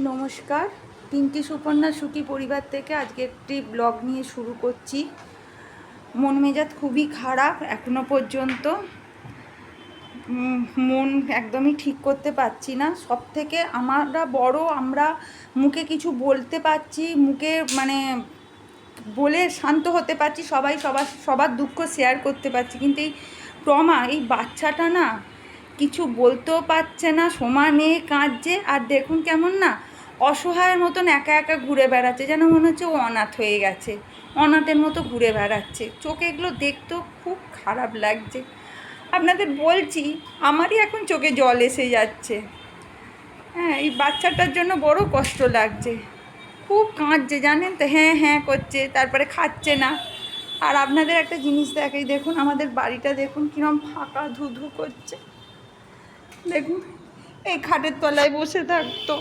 নমস্কার, পিঙ্কি সুপর্ণা সুখী পরিবার থেকে আজকে একটি ব্লগ নিয়ে শুরু করছি। মন মেজাজ খুবই খারাপ এখনো পর্যন্ত। মন একদমই ঠিক করতে পারছি না। সব থেকে আমরা মুখে কিছু বলতে পারছি, মুখে বলে শান্ত হতে পারছি, সবার দুঃখ শেয়ার করতে পারছি, কিন্তু এই বাচ্চাটা না কিছু বলতেও পারছে না, সমানে কাঁদছে। আর দেখুন কেমন না অসহায়ের মতন একা একা ঘুরে বেড়াচ্ছে, যেন মনে হচ্ছে ও অনাথ হয়ে গেছে, অনাথের মতো ঘুরে বেড়াচ্ছে। চোখে এগুলো দেখতেও খুব খারাপ লাগছে। আপনাদের বলছি, আমারই এখন চোখে জল এসে যাচ্ছে। হ্যাঁ, এই বাচ্চাটার জন্য বড় কষ্ট লাগছে, খুব কাঁদছে জানেন তো, হ্যাঁ হ্যাঁ করছে, তারপরে খাচ্ছে না। আর আপনাদের একটা জিনিস দেখাই, দেখুন আমাদের বাড়িটা দেখুন কীরকম ফাঁকা ধুধু করছে। দেখুন, এই খাটের তলায় বসে থাকতো,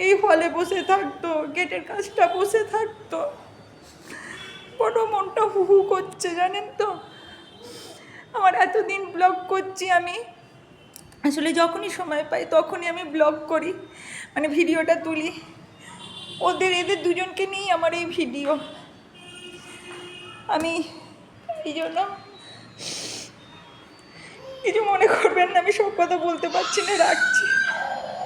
এই হলে বসে থাকতো, গেটের কাছটা বসে থাকতো। বড় মনটা হু হু করছে জানেন তো। আমার এতদিন ব্লগ করছি আমি, আসলে যখনই সময় পাই তখনই আমি ব্লগ করি, ভিডিওটা তুলি। এদের দুজনকে নিয়েই আমার এই ভিডিও। আমি এই জন্য কিছু মনে করবেন না, আমি সব কথা বলতে পারছি না, রাখছি।